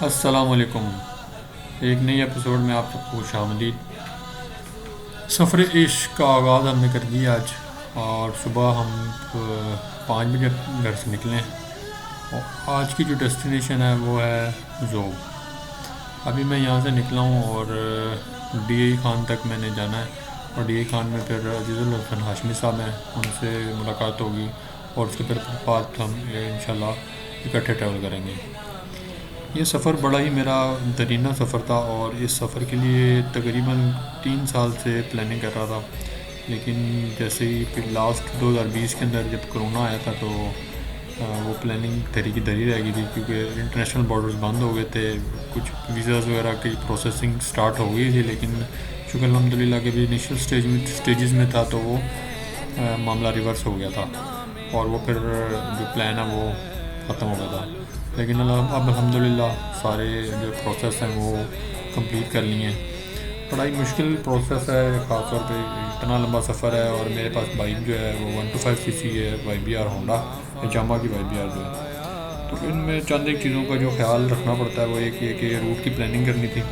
अस्सलामुअलैकुम। एक नई एपिसोड में आप सबको खुशामदीद। सफ़र इश्क का आगाज़ हमने कर दिया आज, और सुबह हम 5 बजे घर से निकले हैं। और आज की जो डेस्टिनेशन है वो है ज़ोब। अभी मैं यहाँ से निकला हूँ और डी खान तक मैंने जाना है, और डी खान में फिर अजीज़ुल हसन हाशमी साहब हैं, उनसे मुलाकात होगी, और उसके फिर बाद हम इंशाल्लाह इकट्ठे ट्रैवल करेंगे। ये सफ़र बड़ा ही मेरा दरीना सफ़र था, और इस सफ़र के लिए तकरीबन 3 साल से प्लानिंग कर रहा था। लेकिन जैसे ही फिर लास्ट 2020 के अंदर जब कोरोना आया था तो वो प्लानिंग धरी की धरी रह गई थी, क्योंकि इंटरनेशनल बॉर्डर्स बंद हो गए थे। कुछ वीज़ाज़ वगैरह की प्रोसेसिंग स्टार्ट हो गई थी, लेकिन शुक्र अल्हम्दुलिल्लाह के भी इनिशियल स्टेजेस में था, तो वो मामला रिवर्स हो गया था, और वो फिर जो प्लान है वो ख़त्म हो गया था। लेकिन अब अल्हम्दुलिल्लाह सारे जो प्रोसेस हैं वो कंप्लीट कर लिए हैं। बड़ा ही मुश्किल प्रोसेस है, ख़ास तौर पे इतना लंबा सफ़र है, और मेरे पास बाइक जो है वो 125cc है, YBR होंडा यामाहा की YBR जो है। तो इनमें चंद एक चीज़ों का जो ख्याल रखना पड़ता है वो एक ये कि रूट की प्लानिंग करनी थी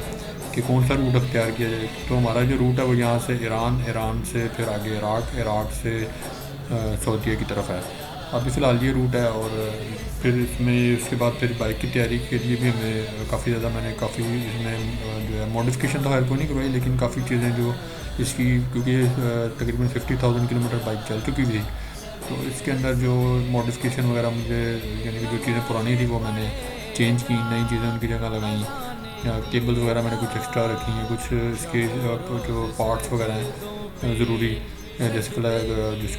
कि कौन सा रूट अख्तियार किया जाए। तो हमारा जो रूट है वो यहाँ से ईरान से फिर आगे इराक़ से सऊदीया की तरफ है। अभी फ़िलहाल ये रूट है, और फिर इसमें उसके बाद फिर बाइक की तैयारी के लिए भी हमें मैंने काफ़ी इसमें जो है मॉडिफिकेशन तो खैर को नहीं करवाई, लेकिन काफ़ी चीज़ें जो इसकी, क्योंकि तकरीबन 50,000 किलोमीटर बाइक चल चुकी थी, तो इसके अंदर जो मॉडिफिकेशन वगैरह मुझे, यानी कि जो चीज़ें पुरानी थी वो मैंने चेंज की, नई चीज़ें उनकी जगह लगाई। केबल वगैरह मैंने कुछ एक्स्ट्रा रखी हैं, कुछ इसके जो पार्ट्स वगैरह हैं ज़रूरी, जैसे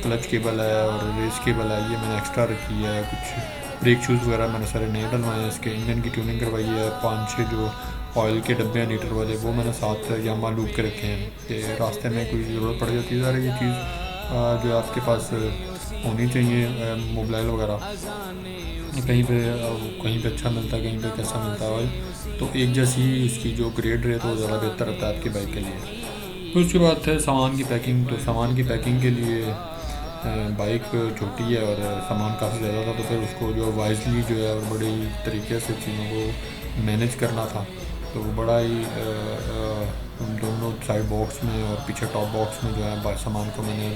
क्लच केबल है और रेस केबल है, ये मैंने एक्स्ट्रा रखी है। कुछ ब्रेक शूज़ वगैरह मैंने सारे नए डलवाए हैं। इसके इंजन की ट्यूनिंग करवाई है। 5-6 जो ऑयल के डब्बे हैं लीटर वाले, वो मैंने साथ यामाहा लूप के रखे हैं कि रास्ते में कोई ज़रूरत पड़ जाती है। ये चीज़ जो आपके पास होनी चाहिए, मोबाइल वगैरह कहीं पे अच्छा मिलता है, कहीं पे कैसा मिलता है ऑयल, तो एक जैसी इसकी जो ग्रेड रहे तो ज़्यादा बेहतर रहता है आपकी बाइक के लिए। तो उसके बाद है सामान की पैकिंग। तो सामान की पैकिंग के लिए बाइक छोटी है और सामान काफ़ी ज़्यादा था, तो फिर उसको जो वाइजली जो है और बड़े ही तरीके से चीज़ों को मैनेज करना था। तो बड़ा ही दोनों साइड बॉक्स में और पीछे टॉप बॉक्स में जो है सामान को मैंने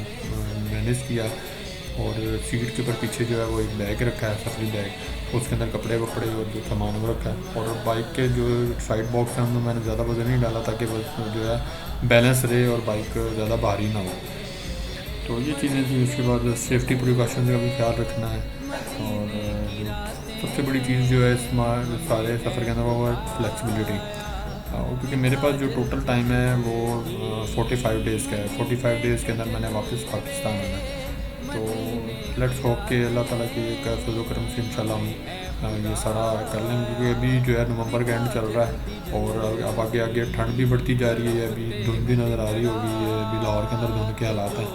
मैनेज किया, और सीट के ऊपर पीछे जो है वो एक बैग रखा है, सफरी बैग, उसके अंदर कपड़े वपड़े और जो सामान वो रखा है। और बाइक के जो साइड बॉक्स हैं उनमें मैंने ज़्यादा वजन नहीं डाला, ताकि बस जो है बैलेंस रहे और बाइक ज़्यादा भारी ना हो। तो ये चीज़ें थी। उसके बाद सेफ्टी प्रिकॉशन का भी ख्याल रखना है, और जो सबसे बड़ी चीज़ जो है इस सारे सफ़र के अंदर वो है फ्लैक्सिबिलिटी। क्योंकि मेरे पास जो टोटल टाइम है वो 45 डेज़ का है। 45 डेज़ के अंदर मैंने वापस पाकिस्तान आना है। तो लेट्स होप के अल्लाह ताला के फजल करम से इंशाल्लाह हम ये सारा कर लेंगे, क्योंकि अभी जो है नवंबर का एंड चल रहा है, और अब आगे आगे ठंड भी बढ़ती जा रही है। अभी धुंध भी नज़र आ रही होगी, अभी लाहौर के अंदर धुंध के हालात हैं,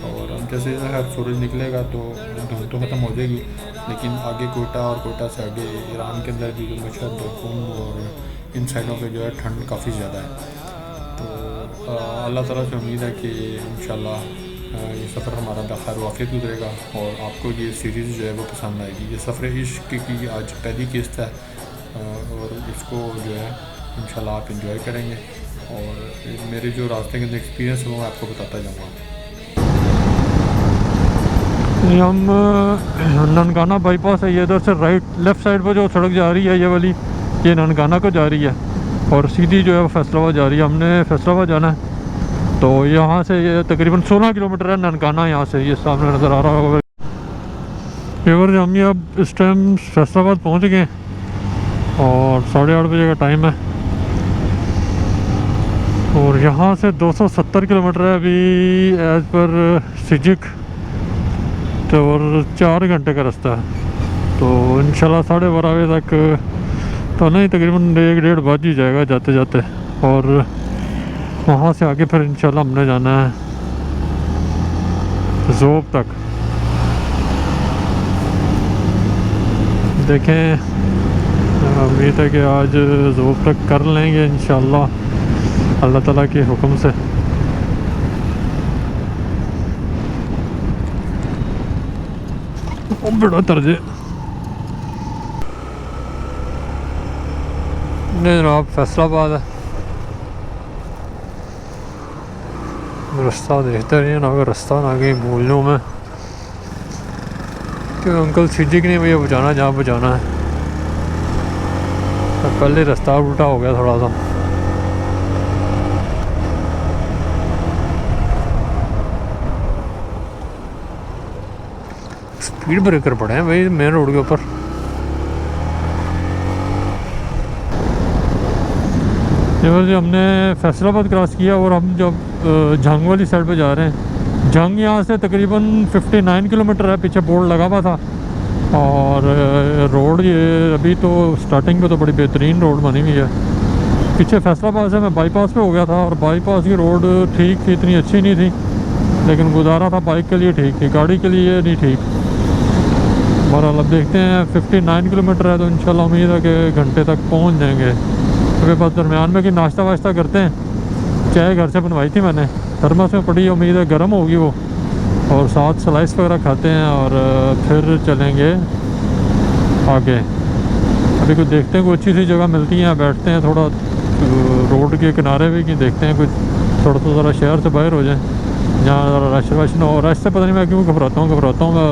और अब जैसे हर सूरज निकलेगा तो धुंध तो ख़त्म हो जाएगी, लेकिन आगे कोयटा और कोयटा से आगे ईरान के अंदर भी जो मशहद और इन साइडों पे जो है ठंड काफ़ी ज़्यादा है। तो अल्लाह ताला से उम्मीद है कि इंशाल्लाह ये सफ़र हमारा खैर वाफ़ियत गुजरेगा, और आपको ये सीरीज़ जो है वो पसंद आएगी। ये सफ़र इश्क की आज पहली किस्त है, और इसको जो है इंशाल्लाह आप इंजॉय करेंगे, और मेरे जो रास्ते के अंदर एक्सपीरियंस है वो मैं आपको बताता जाऊँगा। हम ननकाना बाईपास है, ये इधर से लेफ़्ट साइड पर जो सड़क जा रही है ये वाली, ये ननकाना को जा रही है, और सीधी जो है फैसलाबाद जा रही है। हमने फैसलाबाद जाना है, तो यहाँ से ये तकरीबन 16 किलोमीटर है ननकाना। यहाँ से ये सामने नज़र आ रहा होगा। पेवर हम ये अब इस टाइम फैसलाबाद पहुँच गए, और 8:30 बजे का टाइम है, और यहाँ से 270 किलोमीटर है अभी एज़ पर सिजिक, तो और 4 घंटे का रास्ता है। तो इंशाल्लाह 12:30 बजे तक तो नहीं, तकरीबन 1-1:30 बज ही जाएगा जाते जाते। और वहाँ से आगे फिर इंशाल्लाह हमने जाना है ज़ोब तक। देखें, उम्मीद है कि आज ज़ोब तक कर लेंगे इंशाल्लाह अल्लाह ताला के हुक्म से। बड़ा तर्जे सामने जनाब फैसलाबाद है। रास्ता देखते रहिए ना, अगर रास्ता ना कहीं भूल लूँ मैं, क्यों अंकल सिद्दीक ने मुझे बचाना जहाँ बचाना है। तो पहले रास्ता उल्टा हो गया थोड़ा सा। स्पीड ब्रेकर पड़े हैं भाई मेन रोड के ऊपर। जी हमने फैसलाबाद क्रॉस किया और हम जब जंग वाली साइड पे जा रहे हैं। जंग यहाँ से तकरीबन 59 किलोमीटर है, पीछे बोर्ड लगा हुआ था। और रोड ये अभी तो स्टार्टिंग पे तो बड़ी बेहतरीन रोड बनी हुई है। पीछे फैसलाबाद से मैं बाईपास पे हो गया था और बाईपास की रोड ठीक थी, इतनी अच्छी नहीं थी, लेकिन गुजारा था बाइक के लिए ठीक थी, गाड़ी के लिए नहीं ठीक। बहरहाल अब देखते हैं, 59 किलोमीटर है तो इंशाल्लाह उम्मीद है कि घंटे तक पहुँच जाएंगे। अभी बस दरमियान में कि नाश्ता वाश्ता करते हैं। चाय घर से बनवाई थी मैंने, थर्मस में पड़ी, उम्मीद है गर्म होगी वो, और साथ स्लाइस वगैरह खाते हैं और फिर चलेंगे आगे। अभी कुछ देखते हैं, कोई अच्छी सी जगह मिलती है, बैठते हैं थोड़ा रोड के किनारे भी, कि देखते हैं कुछ थोड़ा सा ज़रा शहर से बाहर हो जाए, जहाँ ज़रा रश वश ना हो। रश से पता नहीं मैं क्यों घबराता हूँ मैं,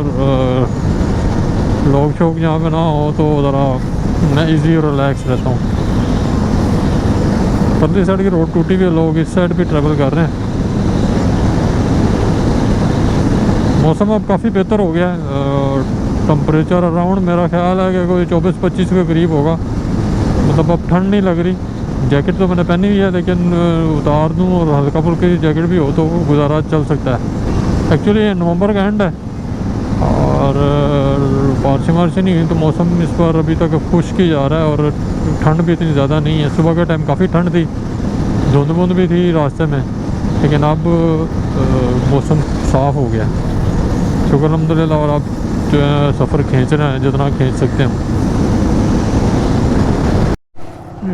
लोग शोक जहाँ पे ना हो तो ज़रा मैं ईजी और रिलैक्स रहता हूँ। परली साइड की रोड टूटी हुई है, लोग इस साइड भी ट्रैवल कर रहे हैं। मौसम अब काफ़ी बेहतर हो गया है, टम्परेचर अराउंड मेरा ख्याल है कि कोई 24-25 के करीब होगा। मतलब अब ठंड नहीं लग रही। जैकेट तो मैंने पहनी हुई है, लेकिन उतार दूँ और हल्का फुल्की जैकेट भी हो तो गुजारा चल सकता है। एक्चुअली ये नवंबर का एंड है और बारिश वारिश नहीं हुई, तो मौसम इस बार अभी तक खुश्क ही जा रहा है और ठंड भी इतनी ज़्यादा नहीं है। सुबह के टाइम काफ़ी ठंड थी, धुंध बुंद भी थी रास्ते में, लेकिन अब मौसम साफ़ हो गया, शुक्र अल्हम्दुलिल्लाह। और अब जो है सफ़र खींच रहे हैं जितना खींच सकते हैं।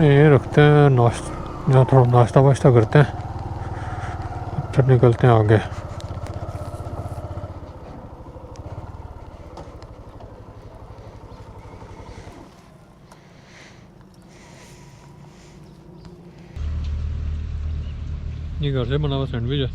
ये रखते हैं नाश्ता, यहाँ थोड़ा नाश्ता वाश्ता करते हैं, फिर निकलते हैं आगे। ये घर से बना हुआ सैंडविच है।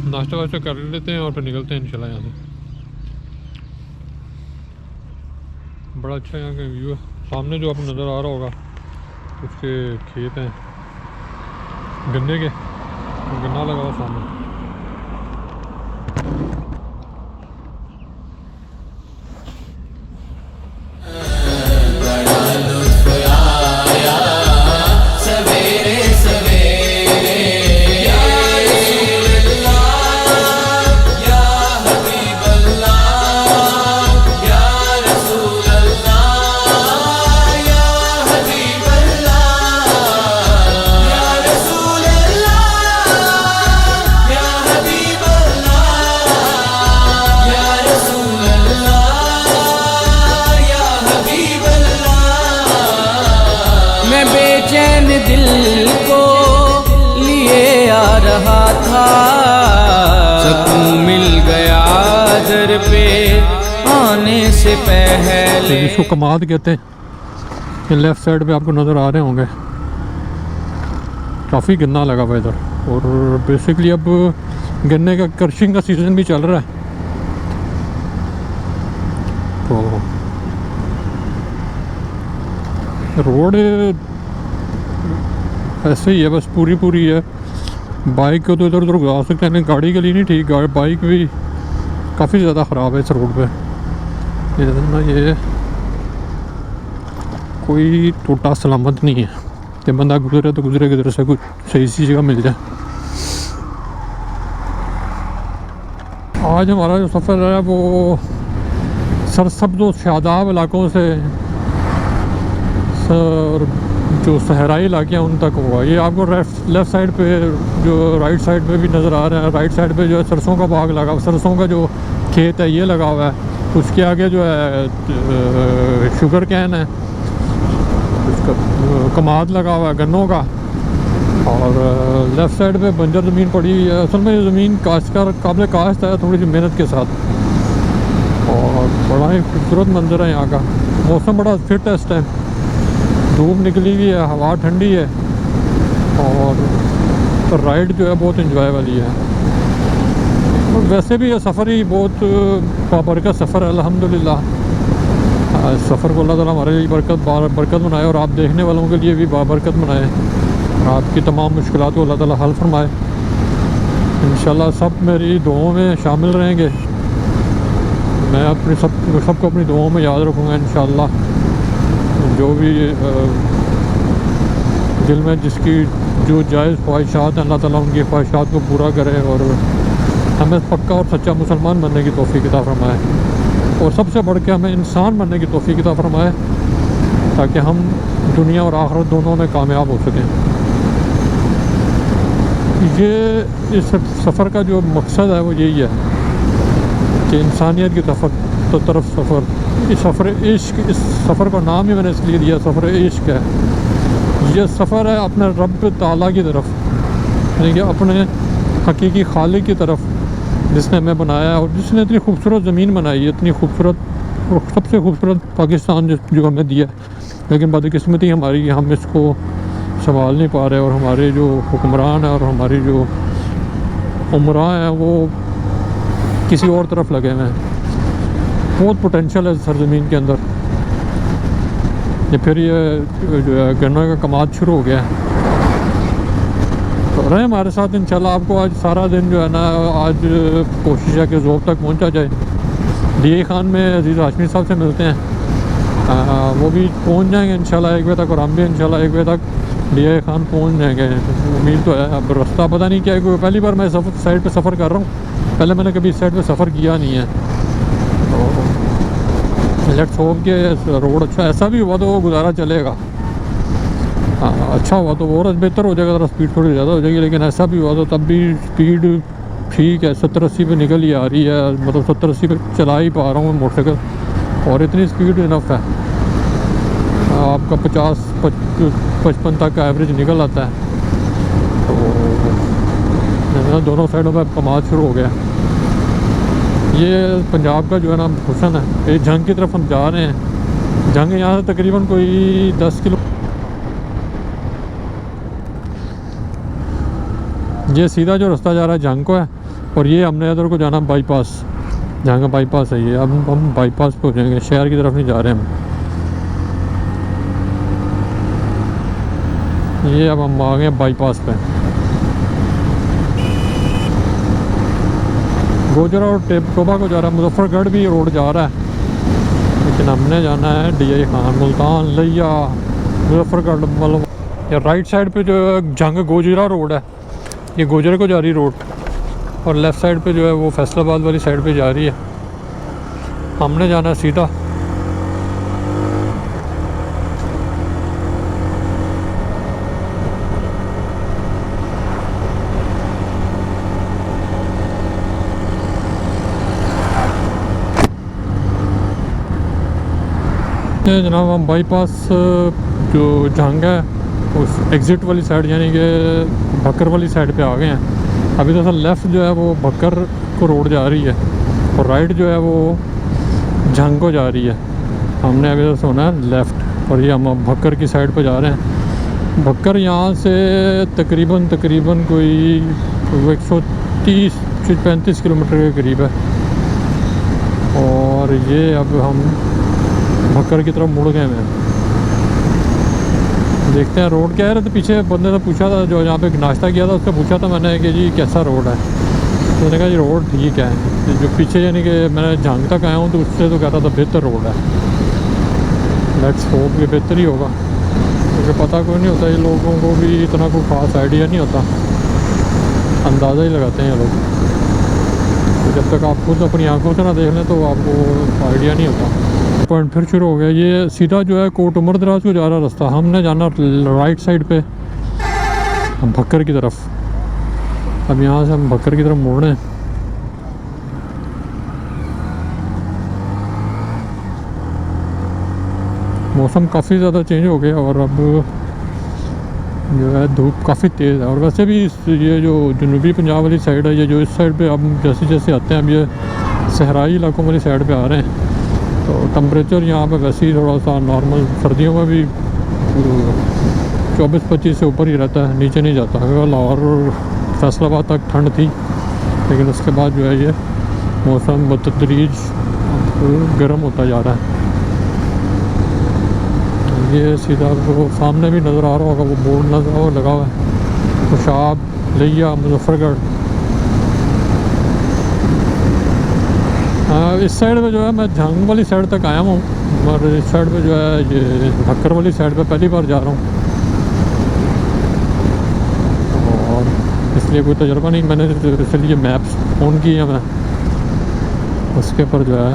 नाश्ता वाश्ता कर लेते हैं और फिर निकलते हैं इंशाल्लाह यहाँ से। बड़ा अच्छा यहाँ का व्यू है। सामने जो आपको नज़र आ रहा होगा उसके खेत हैं गन्ने के, गन्ना लगा हुआ सामने। दिल को लिए आ रहा था, सकून मिल गया दर पे आने से पहले। इसको कमाद कहते हैं। ये लेफ्ट साइड पे आपको नज़र आ रहे होंगे, काफ़ी गन्ना लगा हुआ इधर। और बेसिकली अब गन्ने का क्रशिंग का सीज़न भी चल रहा है, तो रोड ऐसे ही है, बस पूरी है। बाइक को तो इधर उधर घुमा सकते हैं, गाड़ी के लिए नहीं ठीक। बाइक भी काफ़ी ज़्यादा ख़राब है इस रोड पे। ये कोई टूटा सलामत नहीं है, जब बंदा गुजरे तो गुजरे किधर से कुछ सही सी जगह मिल जाए। आज हमारा जो सफ़र है वो सरसब्ज़ और शादाब इलाकों से जो सहराई इलाके हैं उन तक हुआ। ये आपको लेफ़्ट साइड पे जो राइट साइड पे भी नज़र आ रहा है। राइट साइड पे जो है सरसों का बाग लगा, सरसों का जो खेत है ये लगा हुआ है। उसके आगे जो है शुगर कैन है, उसका कमाद लगा हुआ है गन्नों का, और लेफ़्ट साइड पे बंजर ज़मीन पड़ी हुई है। असल में ये ज़मीन काश्तकार काबिल काश्त है थोड़ी सी मेहनत के साथ, और बड़ा ही खूबसूरत मंजर है यहाँ का। मौसम बड़ा फिट है इस टाइम, धूप निकली हुई है, हवा ठंडी है, और राइड जो है बहुत इंजॉय वाली है। और वैसे भी ये सफ़र ही बहुत बाबरकत सफ़र है अल्हम्दुलिल्लाह। सफ़र को अल्लाह ताला हमारे लिए बरकत बनाए, और आप देखने वालों के लिए भी बाबरकत बनाए, और आपकी तमाम मुश्किलात को अल्लाह ताला हल फरमाए। इंशाल्लाह सब मेरी दुआओं में शामिल रहेंगे। मैं अपनी सबको अपनी दुआओं में याद रखूँगा इंशाल्लाह। जो भी दिल में जिसकी जो जायज़ ख्वाहिशात हैं, अल्लाह ताला उनकी ख्वाहिशात को पूरा करे, और हमें पक्का और सच्चा मुसलमान बनने की तौफीक अता फरमाए, और सबसे बढ़ के हमें इंसान बनने की तौफीक अता फरमाए, ताकि हम दुनिया और आखिरत दोनों में कामयाब हो सकें। ये इस सफ़र का जो मकसद है वो यही है कि इंसानियत की तरफ सफ़र, इस सफ़र इश्क, इस सफ़र का नाम ही मैंने इसलिए दिया सफ़र इश्क है। ये सफ़र है अपने रब ताला की तरफ, यानी कि अपने हकीकी खालिक की तरफ, जिसने हमें बनाया और जिसने इतनी खूबसूरत ज़मीन बनाई है, इतनी खूबसूरत और सबसे खूबसूरत पाकिस्तान जो हमें दिया। लेकिन बदकिस्मती हमारी, हम इसको संभाल नहीं पा रहे, और हमारे जो हुक्मरान हैं और हमारी जो उमरा हैं वो किसी और तरफ लगे हुए हैं। बहुत पोटेंशियल है सरज़मीन के अंदर। ये फिर ये जो है गन्ना का कमाद शुरू हो गया है, तो रहे हमारे साथ इंशाल्लाह। आपको आज सारा दिन जो है ना, आज कोशिश है कि ज़ोब तक पहुंचा जाए। DI खान में अजीज़ हाशमी साहब से मिलते हैं, वो भी पहुंच जाएंगे इंशाल्लाह 1 बजे तक, और हम भी इंशाल्लाह 1 बजे तक DI खान पहुंच जाएंगे, उम्मीद तो है। अब रास्ता पता नहीं क्या है, क्योंकि पहली बार मैं साइड पे सफ़र कर रहा हूँ, पहले मैंने कभी इस साइड पे सफ़र किया नहीं है। तो लेट्स होप के रोड अच्छा, ऐसा भी हुआ तो वो गुजारा चलेगा। अच्छा हुआ तो और बेहतर हो जाएगा, स्पीड थोड़ी ज़्यादा हो जाएगी, लेकिन ऐसा भी हुआ तो तब भी स्पीड ठीक है, 70-80 पे निकल ही आ रही है। मतलब 70-80 पे चला ही पा रहा हूँ मोटरसाइकिल, और इतनी स्पीड इनफ है। आपका 50-55 तक का एवरेज निकल आता है। तो दोनों साइडों पर कमाद शुरू हो गया। ये पंजाब का जो है ना हुसन है। ये जंग की तरफ हम जा रहे हैं। जंग यहाँ से तकरीबन कोई 10 किलो, ये सीधा जो रास्ता जा रहा है जंग को है, और ये हमने इधर को जाना बाईपास, जहाँ का बाईपास है ये। अब हम बाईपास पे हो जाएंगे, शहर की तरफ नहीं जा रहे हम। ये अब हम आ गए बाईपास पे। गोजरा और टोबा को जा रहा है, मुजफ्फरगढ़ भी रोड जा रहा है, लेकिन हमने जाना है DI खान, मुल्तान, लिया, मुजफ्फरगढ़। मतलब ये राइट साइड पे जो जंग गोजरा रोड है, ये गोजरे को जा रही रोड, और लेफ़्ट साइड पे जो है वो फैसलाबाद वाली साइड पे जा रही है। हमने जाना है सीधा। जनाब हम बाईपास जो जंग है उस एग्ज़िट वाली साइड, यानी कि भक्कर वाली साइड पे आ गए हैं। अभी तो लेफ़्ट जो है वो भक्कर को रोड जा रही है, और राइट जो है वो जंग को जा रही है। हमने अभी तो सुना है लेफ़्ट, और ये हम भक्कर की साइड पे जा रहे हैं। भक्कर यहाँ से तकरीबन कोई 130-135 किलोमीटर के करीब है, और ये अब हम भक्कर की तरफ मुड़ गए हैं। देखते हैं रोड क्या है। तो पीछे बंदे ने पूछा था, जो यहाँ पे नाश्ता किया था, उससे पूछा था मैंने कि जी कैसा रोड है, तो उसने कहा जी रोड ठीक है। जो पीछे यानी कि मैंने जंग तक आया हूँ तो उससे तो कहता था बेहतर रोड है। लेट्स होप कि बेहतर ही होगा, क्योंकि पता कोई नहीं होता, ये लोगों को भी इतना कोई ख़ास आइडिया नहीं होता, अंदाज़ा ही लगाते हैं ये लोग। तो जब तक आप खुद अपनी आंखों से ना देख लें तो आपको आइडिया नहीं होता। पॉइंट फिर शुरू हो गया। ये सीधा जो है कोट उमर दराज को जा रहा रास्ता, हमने जाना राइट साइड पे हम भक्कर की तरफ। अब यहाँ से हम भक्कर की तरफ मोड़ रहे हैं। मौसम काफ़ी ज़्यादा चेंज हो गया और अब जो है धूप काफ़ी तेज़ है। और वैसे भी ये जो जनूबी पंजाब वाली साइड है, ये जो इस साइड पे अब जैसे जैसे आते हैं, अब ये सहराई इलाकों वाली साइड पे आ रहे हैं, तो टम्परेचर यहाँ पे वैसे ही थोड़ा सा नॉर्मल, सर्दियों में भी 24-25 से ऊपर ही रहता है, नीचे नहीं जाता। लाहौर फैसलाबाद तक ठंड थी, लेकिन उसके बाद जो है ये मौसम बतदरीज गर्म होता जा रहा है। ये सीधा वो सामने भी नज़र आ रहा होगा, वो बोर्ड नज़र लगा हुआ है, खुशाब, लिया, मुजफ्फरगढ़। इस साइड पे जो है मैं झांग वाली साइड तक आया हूँ, और इस साइड पे जो है ये ढक्कर वाली साइड पे पहली बार जा रहा हूँ, और इसलिए कोई तजुर्बा नहीं। मैंने इसलिए मैप्स ऑन किए हैं, मैं उसके पर जो है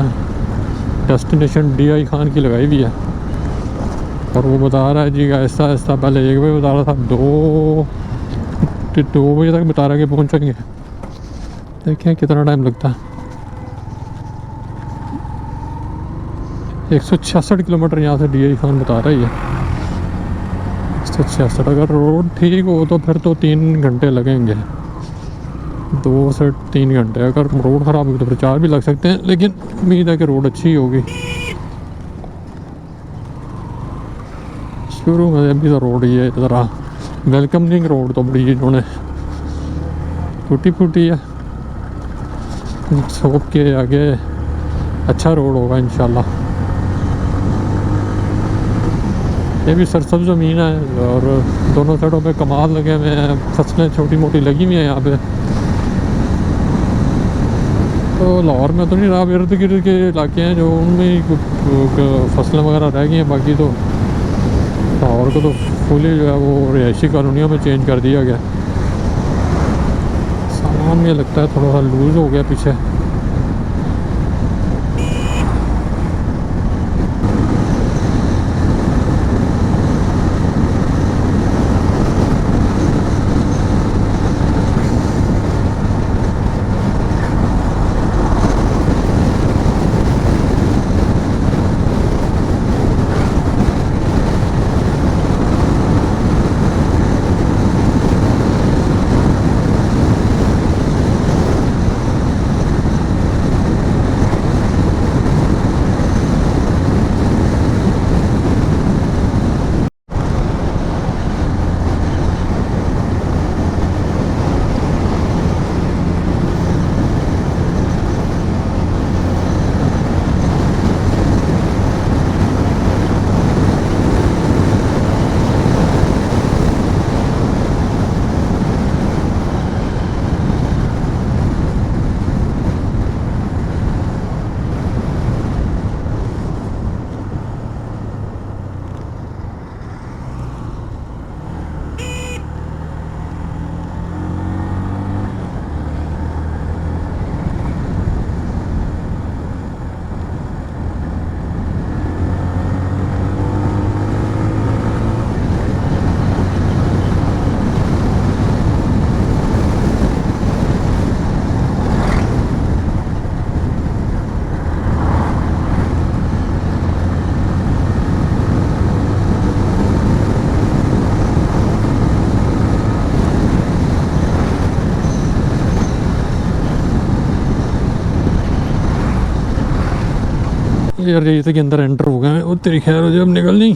डेस्टिनेशन DI खान की लगाई हुई है, और वो बता रहा है जी आहिस्ता आहिस्ता, पहले 1 बजे बता रहा था, 2 बजे तक बता रहा है कि पहुँचेंगे। देखें कितना टाइम लगता है। 166 किलोमीटर यहाँ से DI खान बता रहा है। 166, अगर रोड ठीक हो तो फिर तो 3 घंटे लगेंगे, 2 से 3 घंटे। अगर रोड ख़राब होगी तो फिर 4 भी लग सकते हैं, लेकिन उम्मीद है कि रोड अच्छी होगी। शुरू में अभी तो रोड ये ज़रा वेलकमिंग रोड तो बड़ी इन्होंने टूटी फूटी है, शॉप के आगे अच्छा रोड होगा इंशाल्लाह। ये भी सरसब्ज ज़मीन है और दोनों साइडों पे कमाल लगे हुए हैं, फसलें छोटी मोटी लगी हुई हैं यहाँ पे। तो लाहौर में तो नहीं रहा, इर्द गिर्द के इलाके हैं जो उनमें फसलें वगैरह रह गई हैं, बाकी तो लाहौर को तो फुली जो है वो रिहायशी कॉलोनियों में चेंज कर दिया गया। सामान ये लगता है थोड़ा सा लूज़ हो गया पीछे। यार रेत के अंदर एंटर हो गए, वो तेरी खैर हो जाए, अब निकल नहीं।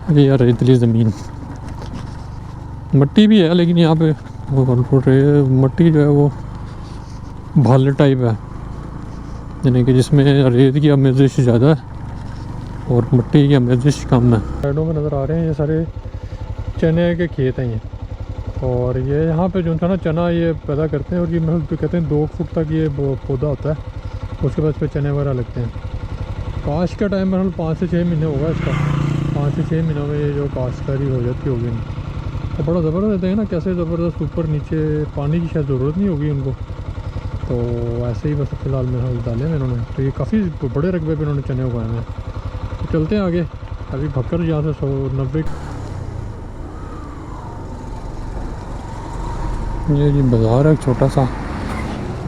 अरे यार रेतली ज़मीन, मट्टी भी है लेकिन यहाँ पे मट्टी जो है वो भाले टाइप है, यानी कि जिसमें रेत की आमेज़िश ज़्यादा है और मिट्टी की आमेज़िश कम है। साइडों में नज़र आ रहे हैं ये सारे चने के खेत हैं ये, और ये यहाँ पे जो था ना चना ये पैदा करते हैं, और ये मतलब कहते हैं 2 फुट तक ये पौधा होता है, उसके बाद पे चने वगैरह लगते हैं। काश का टाइम मतलब 5 से 6 महीने होगा इसका, 5 से 6 महीनों में ये जो काश्तकारी हो जाती होगी। तो बड़ा ज़बरदस्त है ना, कैसे ज़बरदस्त, ऊपर नीचे पानी की शायद ज़रूरत नहीं होगी उनको, तो ऐसे ही बस फ़िलहाल मेरे डाले हैं इन्होंने। तो ये काफ़ी बड़े रकबे पे इन्होंने चने उगाए हैं। तो चलते हैं आगे, अभी भक्कर यहाँ से 190। ये जी बाज़ार है छोटा सा,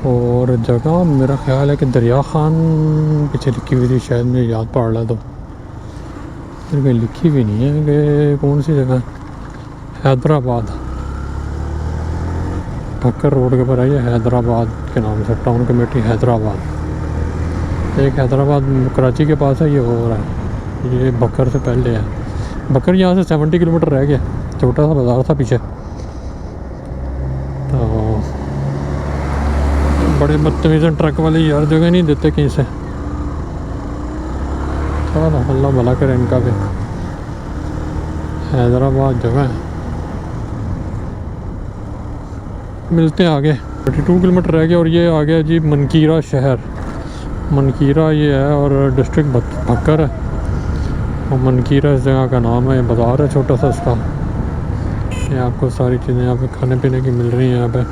और जगह मेरा ख्याल है कि दरिया खान पीछे लिखी हुई थी शायद, मुझे याद पड़ रहा तो फिर कहीं लिखी भी नहीं है कि कौन सी जगह। हैदराबाद, भक्कर रोड के ऊपर आई है हैदराबाद के नाम से, टाउन कमेटी हैदराबाद। एक हैदराबाद कराची के पास है, ये हो रहा है, ये भक्कर से पहले है। भक्कर यहाँ से 70 किलोमीटर रह गया, छोटा सा बाज़ार था पीछे। तो बड़े बदतमीज़ ट्रक वाले यार जगह नहीं देते कहीं से। चलो अल्लाह भला करे इनका भी। हैदराबाद जगह है, मिलते हैं आगे। 32 किलोमीटर रह गया और ये आ गया जी मनकीरा शहर। मनकीरा ये है और डिस्ट्रिक्ट भक्कर है, और मनकीरा इस जगह का नाम है। बाज़ार है छोटा सा इसका, ये आपको सारी चीज़ें यहाँ पे खाने पीने की मिल रही हैं। यहाँ पे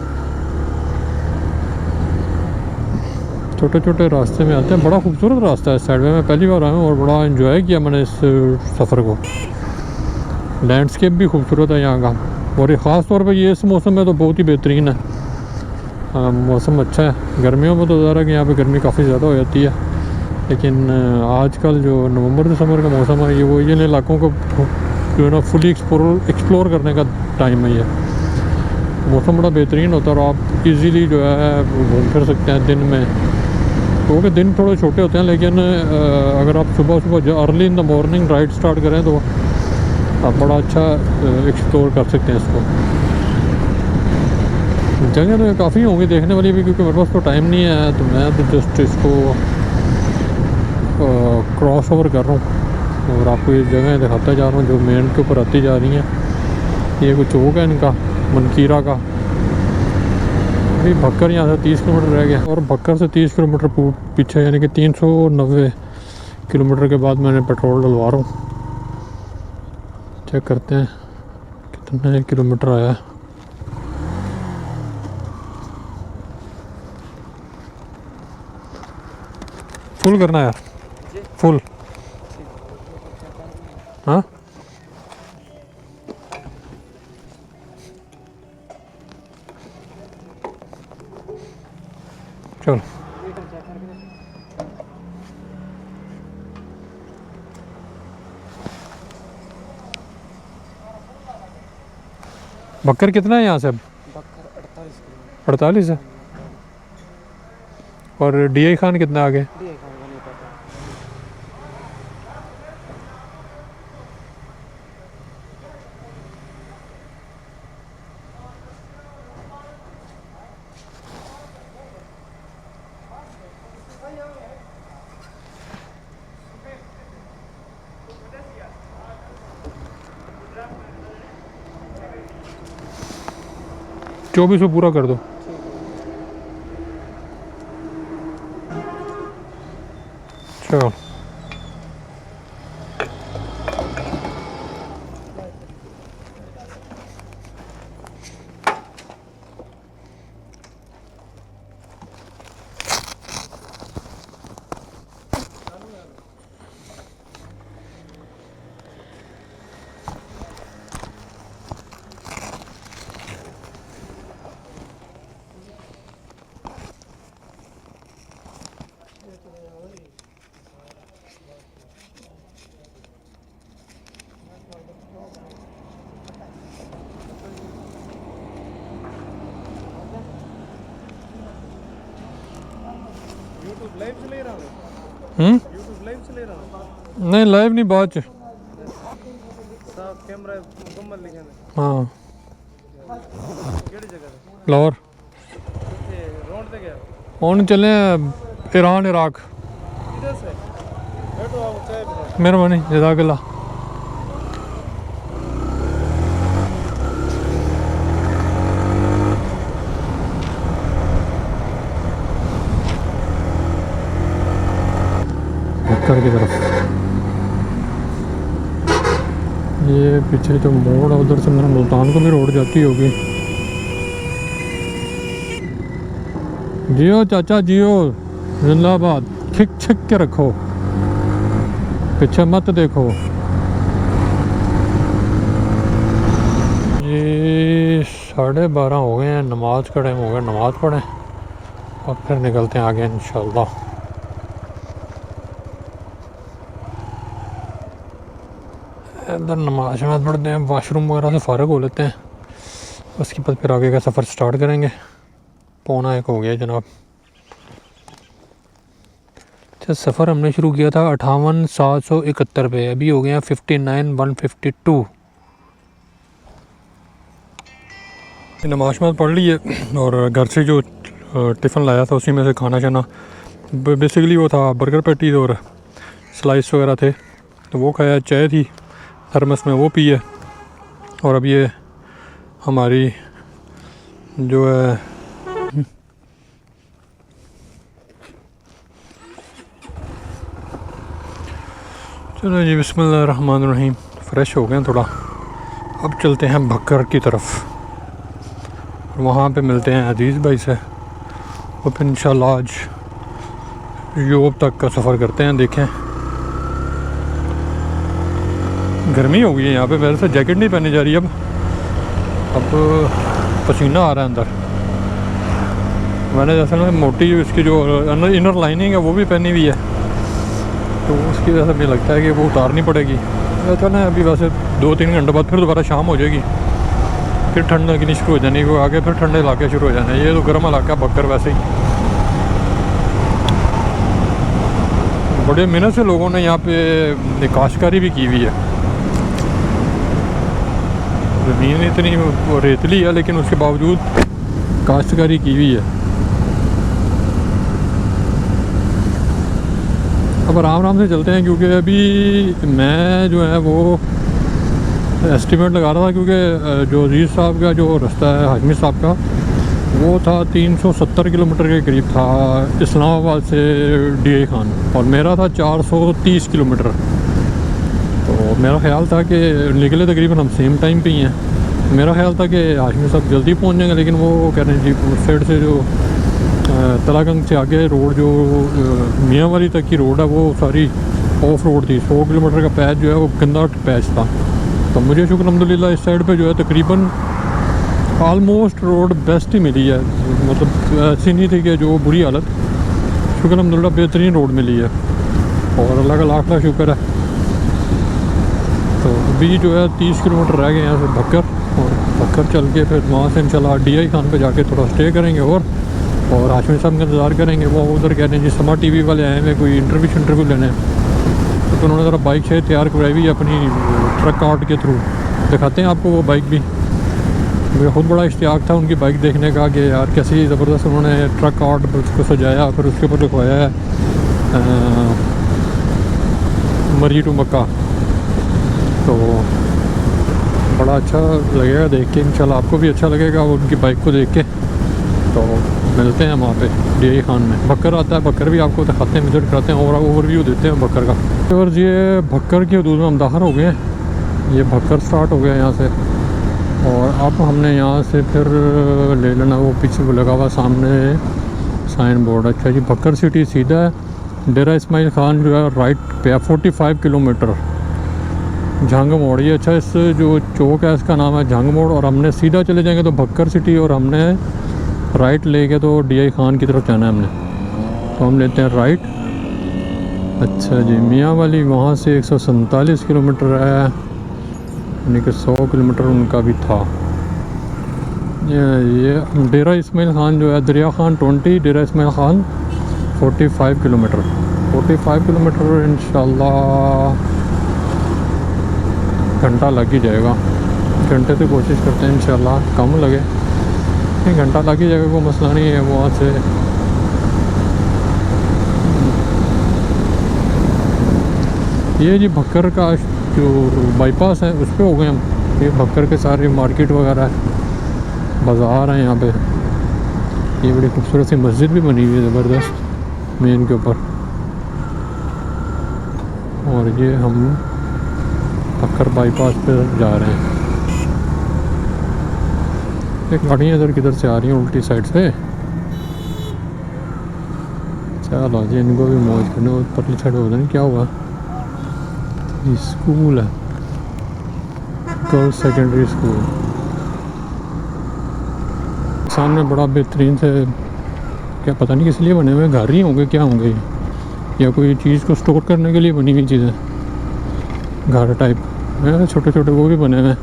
छोटे छोटे रास्ते में आते हैं, बड़ा खूबसूरत रास्ता है इस साइड में। मैं पहली बार आया हूँ और बड़ा एंजॉय किया मैंने इस सफ़र को। लैंडस्केप भी खूबसूरत है यहाँ का, और ये ख़ास तौर पे ये इस मौसम में तो बहुत ही बेहतरीन है। मौसम अच्छा है। गर्मियों में तो ज़रा कि यहाँ पे गर्मी काफ़ी ज़्यादा हो जाती है, लेकिन आजकल जो नवंबर दिसंबर का मौसम है, ये वो इन इलाकों को जो है ना फुली एक्सप्लोर करने का टाइम है। ये मौसम बड़ा बेहतरीन होता है और आप इजीली जो है घूम फिर सकते हैं दिन में। क्योंकि दिन थोड़े छोटे होते हैं, लेकिन अगर आप सुबह सुबह early in the morning ride start करें तो आप बड़ा अच्छा एक्सप्लोर कर सकते हैं इसको। जगह तो काफ़ी होंगी देखने वाली भी, क्योंकि मेरे पास तो टाइम नहीं है, तो मैं तो जस्ट इसको क्रॉस ओवर कर रहा हूँ और आपको ये जगह दिखाता जा रहा हूँ जो मेन के ऊपर आती जा रही हैं। ये कोई चौक है इनका, मनकीरा का। अभी भक्कर यहाँ से 30 किलोमीटर रह गया, और भक्कर से 30 किलोमीटर पीछे, यानी कि 390 किलोमीटर के बाद मैंने पेट्रोल डलवा रहा हूँ। चेक करते हैं कितने किलोमीटर आया। फुल करना है यार, फुल। हाँ चलो। बक्कर कितना है यहाँ से अब? 48 है। और DI खान कितना आगे? चौबीस में पूरा कर दो। चलो लाइव से ले रहा हूं। यूट्यूब लाइव से ले रहा हूं। नहीं लाइव नहीं, बाद च साफ कैमरा मुकम्मल लिखे ने। हाँ केड़ी जगह ते? लाहौर। किथे रोड ते गया? हुन चले ईरान इराक। किधर से? बैठो आओ चाय पियो। मेहरबानी, जज़ाकल्लाह। भक्कर की तरफ ये पीछे जो मोड़ है उधर से मेरा मुल्तान को भी रोड जाती होगी। जियो चाचा जियो, जिंदाबाद। खिक छिक के रखो, पीछे मत देखो। ये 12:30 हो गए हैं, नमाज का टाइम हो गया, नमाज पढ़ें। और फिर निकलते हैं आगे इंशाल्लाह। इधर नमाज नमाज पढ़ते हैं, वाशरूम वगैरह से फ़ारिग हो लेते हैं, उसके बाद फिर आगे का सफ़र स्टार्ट करेंगे। 1:45 हो गया जनाब। अच्छा, सफ़र हमने शुरू किया था 58,771 पे, अभी हो गया 59,152। नमाज नमाज पढ़ ली है और घर से जो टिफ़िन लाया था उसी में से खाना शाना, बेसिकली वो था बर्गर पैटीज़ और स्लाइस वगैरह थे, तो वो खाया। चाय थी थर्मस में, वो पी है। और अब ये हमारी जो है चलो जी, बिस्मिल्लाहिर्रहमानिर्रहीम। फ़्रेश हो गए हैं थोड़ा, अब चलते हैं भक्कर की तरफ, वहाँ पे मिलते हैं अजीज़ भाई से, और फिर इंशाल्लाह आज यूरोप तक का सफ़र करते हैं। देखें, गर्मी हो गई है यहाँ पे, मेरे से जैकेट नहीं पहनी जा रही अब पसीना आ रहा है अंदर। मैंने जैसे ना मोटी इसकी जो इनर लाइनिंग है वो भी पहनी हुई है, तो उसकी वजह से मुझे लगता है कि वो उतारनी पड़ेगी। चलें अभी, वैसे 2-3 घंटे बाद फिर दोबारा शाम हो जाएगी, फिर ठंड लगनी शुरू हो जानी, वो आगे फिर ठंडे इलाके शुरू हो जाने। ये तो गर्म इलाका बक्कर वैसे ही। बड़े मेहनत से लोगों ने यहाँ पे काश्तकारी भी की हुई है। ज़मीन इतनी रेतली है लेकिन उसके बावजूद काश्तकारी की हुई है। अब आराम से चलते हैं, क्योंकि अभी मैं जो है वो एस्टिमेट लगा रहा था, क्योंकि जो अजीज़ साहब का जो रास्ता है हाशमी साहब का, वो था 370 किलोमीटर के करीब था इस्लामाबाद से DI खान, और मेरा था 430 किलोमीटर। तो मेरा ख्याल था कि निकले तकरीबन हम सेम टाइम पे ही हैं। मेरा ख्याल था कि हाशमी साहब जल्दी पहुंच जाएंगे, लेकिन वो कह रहे हैं जी उस साइड से जो तलागंग से आगे रोड जो मियाँ वाली तक की रोड है वो सारी ऑफ रोड थी। 100 किलोमीटर का पैच जो है वो गंदा पैच था। तो मुझे शुक्र अल्हम्दुलिल्लाह इस साइड पे जो है तकरीबन आलमोस्ट रोड बेस्ट ही मिली है, मतलब ऐसी नहीं थी कि जो बुरी हालत। शुक्र अल्हम्दुलिल्लाह बेहतरीन रोड मिली है, और अल्लाह का लाख लाख शुक्र है। तो अभी जो है 30 किलोमीटर रह गए यहाँ से भक्कर, और भक्कर चल के फिर वहाँ से इंशाल्लाह DI खान पे जाके थोड़ा स्टे करेंगे, और हाशमी साहब का इंतज़ार करेंगे। वो उधर कह रहे हैं जी समा TV वाले आए हैं कोई इंटरव्यू लेने, तो उन्होंने ज़रा बाइक शायद तैयार करवाई हुई अपनी ट्रक आर्ट के थ्रू। दिखाते हैं आपको वो बाइक भी। मुझे खुद बड़ा इश्तियाक था उनकी बाइक देखने का कि यार कैसी ज़बरदस्त उन्होंने ट्रक आर्ट उसको सजाया, फिर उसके ऊपर लिखवाया है मरी टू मक्का। तो बड़ा अच्छा लगेगा देख के, इंशाल्लाह आपको भी अच्छा लगेगा उनकी बाइक को देख के। तो मिलते हैं वहाँ पे DI खान में। भक्कर आता है, भक्कर भी आपको दिखाते हैं, विजिट कराते हैं और ओवरव्यू देते हैं भक्कर का। और ये भक्कर की हदूद में हम दाखिल हो गए हैं। ये भक्कर स्टार्ट हो गया यहाँ से, और अब हमने यहाँ से फिर ले लेना वो पीछे लगा हुआ सामने साइन बोर्ड। अच्छा जी, भक्कर सिटी सीधा है, डेरा इस्माइल खान जो है राइट पे 45 किलोमीटर झंग मोड़। ये अच्छा, इस जो चौक है इसका नाम है झंग मोड़, और हमने सीधा चले जाएंगे तो भक्कर सिटी, और हमने राइट लेके तो DI खान की तरफ जाना है हमने। तो हम लेते हैं राइट। अच्छा जी, मियाँ वाली वहाँ से 147 किलोमीटर है, यानी कि 100 किलोमीटर उनका भी था। ये डेरा इस्माइल खान जो है दरिया खान 20, डेरा इस्माइल खान 45 किलोमीटर। 45 किलोमीटर इंशाल्लाह घंटा लग ही जाएगा। घंटे से कोशिश करते हैं इंशाल्लाह कम लगे, एक घंटा लग ही जाएगा, कोई मसला नहीं है। वहाँ से ये जी भक्कर का जो बाईपास है उस पर हो गए हम। ये भक्कर के सारे मार्केट वगैरह है, बाज़ार हैं यहाँ पे। ये बड़ी खूबसूरत सी मस्जिद भी बनी हुई है ज़बरदस्त मेन के ऊपर। और ये हम भक्कर बाईपास पे जा रहे हैं। एक गाड़ियाँ इधर किधर से आ रही हैं उल्टी साइड से। चलो जी, इनको भी मौज करने। परली साइड होता नहीं क्या हुआ, स्कूल है, गर्ल्स सेकेंडरी स्कूल। सामने बड़ा बेहतरीन से क्या पता नहीं किस लिए बने हुए, घर ही होंगे क्या होंगे ये, या कोई चीज़ को स्टोर करने के लिए बनी हुई चीज़ें, घर टाइप है। छोटे छोटे वो भी बने हुए हैं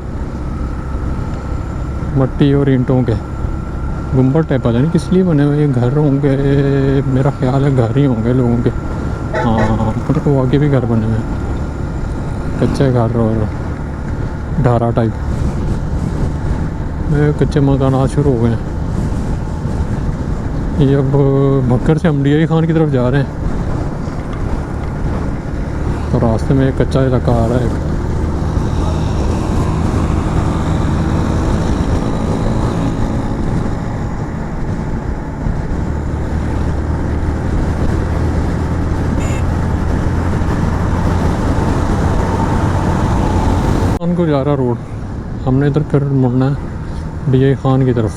मट्टी और ईंटों के, गुम्बद टाइप, पता नहीं किस लिए बने हुए ये घर होंगे, मेरा ख्याल है घर ही होंगे लोगों के। हाँ, पर वो आगे भी घर बने हुए हैं, कच्चे घर और ढारा टाइप, कच्चे मकान शुरू हो गए हैं। ये अब भक्कर से हम DI खान की तरफ जा रहे हैं, तो रास्ते में एक कच्चा इलाका आ रहा है। खान को जा रहा रोड, हमने इधर फिर मुड़ना है DI खान की तरफ।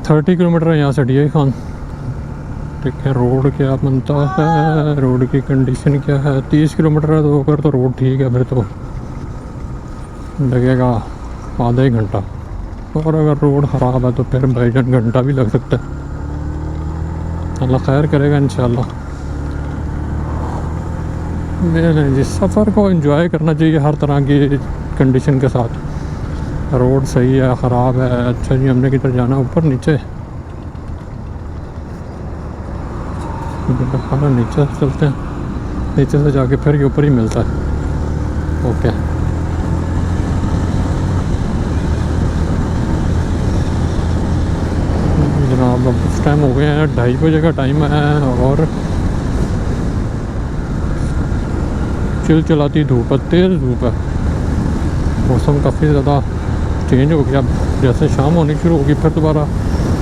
30 किलोमीटर है यहाँ से DI खान। ठीक है, रोड क्या बनता है, रोड की कंडीशन क्या है। 30 किलोमीटर है तो अगर तो रोड ठीक है फिर तो लगेगा आधा ही घंटा, और अगर रोड ख़राब है तो फिर भाईजान घंटा भी लग सकता है। अल्लाह खैर करेगा इंशाल्लाह। नहीं जी, सफ़र को एंजॉय करना चाहिए हर तरह की कंडीशन के साथ। रोड सही है, ख़राब है, अच्छा जी हमने किधर जाना, ऊपर नीचे, नीचे से चलते हैं, नीचे से जाके फिर ये ऊपर ही मिलता है। ओके, जनाब अब उस टाइम हो गए हैं 2:30 बजे का टाइम है, और चिलचिलाती धूप है, तेज़ धूप है, मौसम काफ़ी ज़्यादा चेंज हो गया। अब जैसे शाम होनी शुरू होगी फिर दोबारा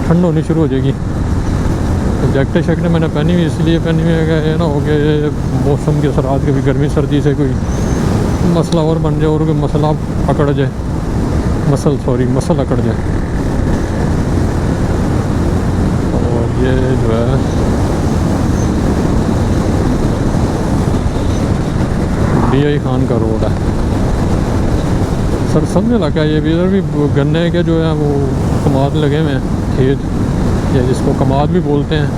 ठंड होनी शुरू हो जाएगी। तो जैकेटें शैकेटें मैंने पहनी हुई इसलिए पहनी हुई है कि ये ना हो गया मौसम के असरात, कभी गर्मी सर्दी से कोई मसला और बन जाए और कोई मसला पकड़ जाए, मसल अकड़ जाए। और ये जो है DI खान का रोड है, सर समझ लगा ये भी। इधर भी गन्ने के जो है वो कमाद लगे हुए हैं, खेत, या जिसको कमाद भी बोलते हैं,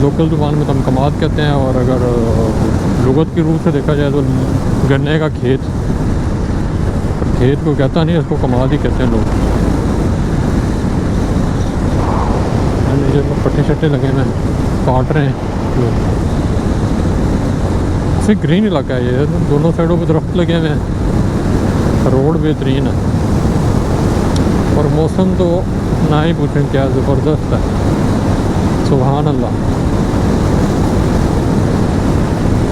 लोकल ज़ुबान में तो हम कमाद कहते हैं, और अगर लुगत की रूप से देखा जाए तो गन्ने का खेत, पर खेत को कहता नहीं, इसको कमाद ही कहते हैं लोग। नीचे तो पट्टे शट्टे लगे हुए हैं, काट रहे हैं लोग। सिर्फ ग्रीन इलाका है ये, दोनों साइडों पर दरख्त लगे हुए हैं, रोड बेहतरीन है, और मौसम तो ना ही पूछें क्या ज़बरदस्त है, सुभान अल्लाह।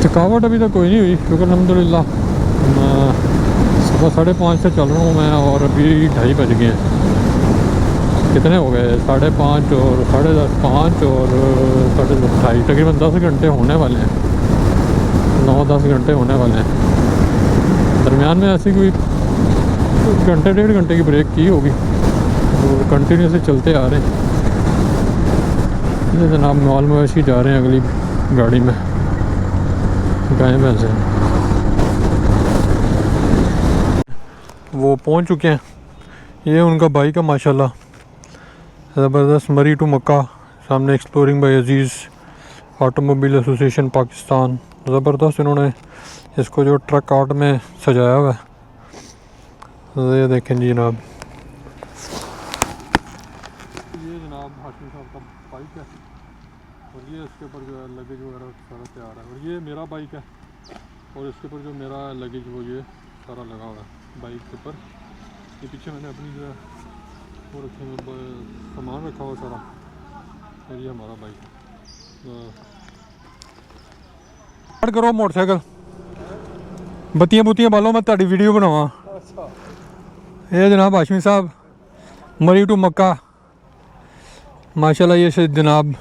थकावट अभी तक कोई नहीं हुई, शुक्र अल्हम्दुलिल्लाह। सुबह 5:30 से चल रहा हूँ मैं, और अभी 2:30 बज गए हैं। कितने हो गए, 5:30 और 10:30, 5 और 2:30, तकरीबन 10 घंटे होने वाले हैं, 9-10 घंटे होने वाले हैं। दरमियान में ऐसी कोई घंटे 1.5 घंटे की ब्रेक की होगी, तो कंटिन्यूसली चलते आ रहे हैं। ये जनाब माल मवेशी जा रहे हैं अगली गाड़ी में, गाय भैंसे वो पहुंच चुके हैं। ये उनका बाइक है माशाल्लाह, ज़बरदस्त, मरी टू मक्का, सामने एक्सप्लोरिंग बाय अजीज़ ऑटोमोबाइल एसोसिएशन पाकिस्तान। ज़बरदस्त इन्होंने इसको जो ट्रक आर्ट में सजाया हुआ है, ये देखें जी जनाब। ये जनाब हाशिम साहब का बाइक है, और ये इसके ऊपर जो है लगेज वगैरह सारा तैयार है, और ये मेरा बाइक है, और इसके ऊपर जो मेरा लगेज वो ये सारा लगा हुआ है बाइक के ऊपर। ये पीछे मैंने अपनी जो है वो रखे हुए सामान रखा हुआ सारा, और ये हमारा बाइक है। स्टार्ट करो मोटरसाइकिल, बत्तियां बुत्तियां बालो, मैं ताड़ी वीडियो बनावा। ये जनाब हाशमी साहब, मरी टू मक्का माशाल्लाह। ये से जनाब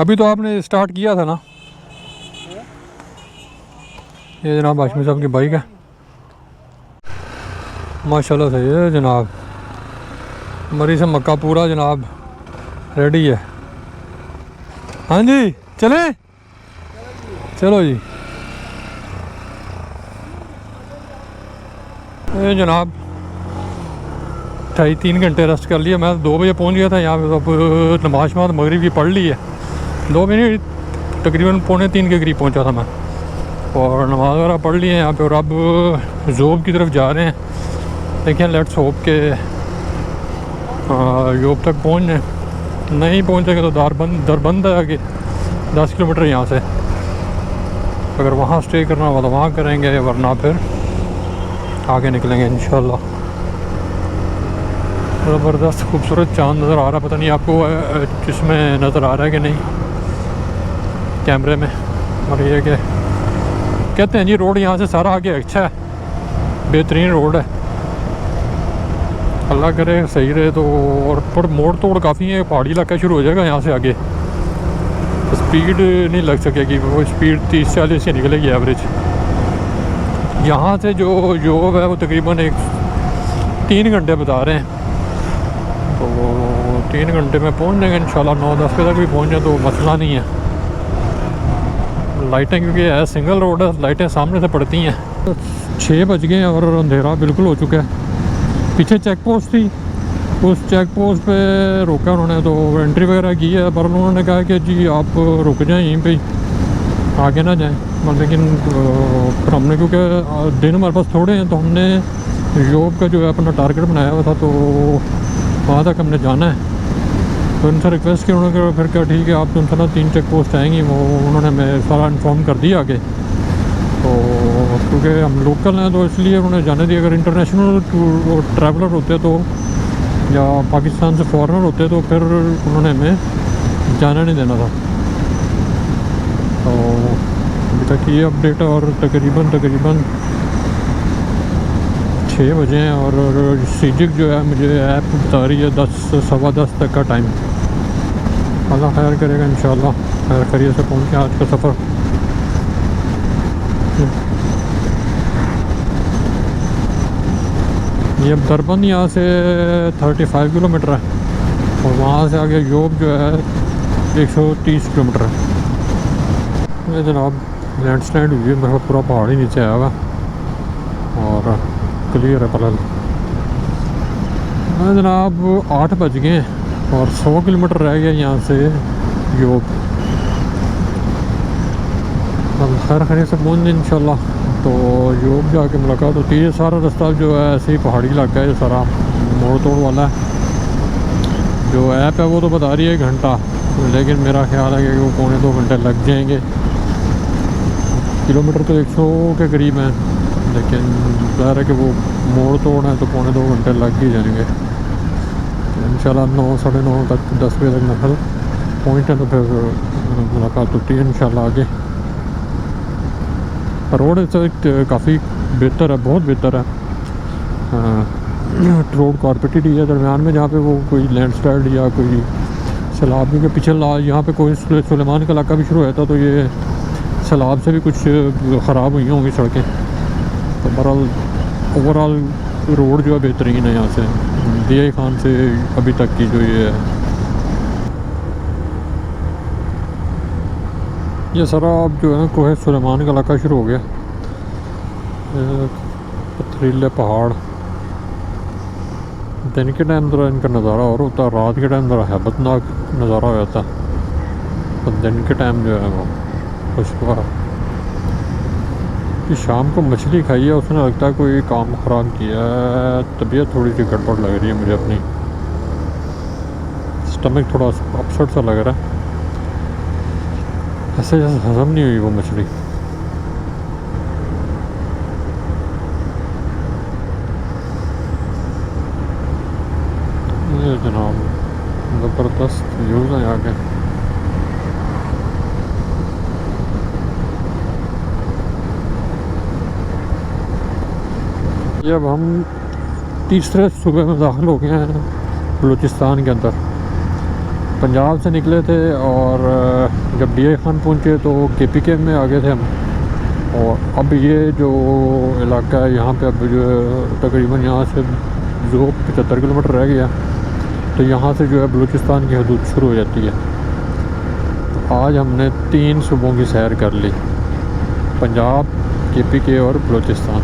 अभी तो आपने स्टार्ट किया था ना। ये जनाब हाशमी साहब की बाइक है माशाल्लाह से। ये जनाब मरी से मक्का पूरा जनाब रेडी है। हाँ जी चलें, चलो जी। ये जनाब 2.5-3 घंटे रेस्ट कर लिया। मैं 2 बजे पहुंच गया था यहाँ पे, अब नमाज बाद मगरिब की पढ़ ली है। 2 बजे तकरीबन 2:45 के करीब पहुंचा था मैं, और नमाज वगैरह पढ़ ली है यहाँ पे। और अब जोब की तरफ जा रहे हैं। देखें, लेट्स होप के जोब तक पहुँच जाए। नहीं पहुँचेंगे तो दरबंद है आगे 10 किलोमीटर यहाँ से। अगर वहाँ स्टे करना होगा तो वहाँ करेंगे, वरना फिर आगे निकलेंगे इंशाल्लाह। ज़बरदस्त खूबसूरत चाँद नज़र आ रहा है। पता नहीं आपको इसमें नज़र आ रहा है कि नहीं कैमरे में। और ये कि कहते हैं जी रोड यहाँ से सारा आगे अच्छा है, बेहतरीन रोड है। अल्लाह करे सही रहे तो। और पर मोड़ तोड़ काफ़ी है, पहाड़ी इलाका शुरू हो जाएगा यहाँ से आगे। तो स्पीड नहीं लग सकेगी, वो स्पीड 30-40 से निकलेगी एवरेज। यहाँ से जो जॉब है वो तकरीबन 3 घंटे बता रहे हैं। तो 3 घंटे में पहुँच जाएंगे इंशाल्लाह। 9-10 बजे तक भी पहुँच जाए तो मसला नहीं है। लाइटें क्योंकि है सिंगल रोड है, लाइटें सामने से पड़ती हैं। 6 बज गए और अंधेरा बिल्कुल हो चुका है। पीछे चेक पोस्ट थी, उस चेक पोस्ट पे रोका उन्होंने, तो एंट्री वगैरह की है। पर उन्होंने कहा कि जी आप रुक जाएं यहीं पे, आगे ना जाएं। लेकिन फिर हमने, क्योंकि दिन हमारे पास थोड़े हैं, तो हमने जॉब का जो है अपना टारगेट बनाया हुआ था, तो वहाँ तक हमने जाना है। तो उनसे रिक्वेस्ट की उन्होंने, फिर क्या ठीक है आप तो इंशाल्लाह 3 चेक पोस्ट आएंगी, वो उन्होंने मैं सारा इन्फॉर्म कर दिया आगे। तो क्योंकि हम लोकल हैं तो इसलिए उन्होंने जाने दिया। अगर इंटरनेशनल ट्रैवलर होते तो, या पाकिस्तान से फॉरेनर होते तो फिर उन्होंने हमें जाना नहीं देना था। तो अभी तक ये अपडेट है। और तकरीबन 6 बजे हैं। और सीजिक जो है मुझे ऐप बता रही है 10 सवा 10 तक का टाइम। अल्लाह खैर करेगा इंशाल्लाह, खैर खैरियत से पहुँच के आज का सफ़र। ये दरबंद यहाँ से 35 किलोमीटर है, और वहाँ से आगे जोब जो है 130 किलोमीटर है। ये जनाब लैंडस्लाइड हुई है, मेरा पूरा पहाड़ ही नीचे आया हुआ और क्लियर है पलल। जनाब 8 बज गए और 100 किलोमीटर रह गया यहाँ से जोब। अब खैर खैरियत से पहुँच जाए इंशाल्लाह। तो योग जाके मुलाकात होती है। सारा रास्ता जो है ऐसे ही पहाड़ी इलाका है, सारा मोड़ तोड़ वाला है। जो ऐप है वो तो बता रही है 1 घंटा, लेकिन मेरा ख्याल है कि वो 1.25-2 घंटे लग जाएंगे। किलोमीटर तो 100 के करीब हैं, लेकिन ज़ाहिर है कि वो मोड़ तोड़ है तो 1.25-2 घंटे लग ही जाएंगे। इंशाल्लाह 9 साढ़े 9 तक 10 बजे तक नकल पहुँच है तो फिर मुलाकात होती है इंशाल्लाह आगे। रोड काफ़ी बेहतर है, बहुत बेहतर है। रोड कारपेटेड ही है दरमियान में, जहाँ पे वो कोई लैंडस्लाइड या कोई सैलाब, क्योंकि पिछले यहाँ पे कोई सुलेमान का इलाका भी शुरू हुआ था, तो ये सैलाब से भी कुछ ख़राब हुई होंगी सड़कें। तो बहरहाल ओवरऑल रोड जो है बेहतरीन है। यहाँ से दिया खान से अभी तक की जो ये है, ये सारा अब जो है कोहे सुलेमान का इलाका शुरू हो गया। पथरीले पहाड़। दिन के टाइम ज़रा इनका नज़ारा और होता है, रात के टाइम ज़रा हैबतनाक नज़ारा हो जाता है। तो दिन के टाइम जो है वो खुशगवार। कि शाम को मछली खाई है, उसने लगता है कोई काम ख़राब किया है। तबीयत थोड़ी सी गड़बड़ लग रही है मुझे, अपनी स्टमक थोड़ा अपसेट सा लग रहा है, ऐसे जैसे हज़म नहीं हुई वो मछली। ये जनाब ज़बरदस्त व्यूज़ हैं यहाँ के। ये अब हम तीसरे सूबे में दाखिल हो गए हैं, बलूचिस्तान के अंदर। पंजाब से निकले थे और जब DI खान पहुँचे तो KPK में आ गए थे हम। और अब ये जो इलाका है यहाँ पे, अब जो तकरीबन यहाँ से जो 75 किलोमीटर रह गया, तो यहाँ से जो है बलूचिस्तान की हदूद शुरू हो जाती है। तो आज हमने 3 सूबों की सैर कर ली, पंजाब, KPK और बलूचिस्तान।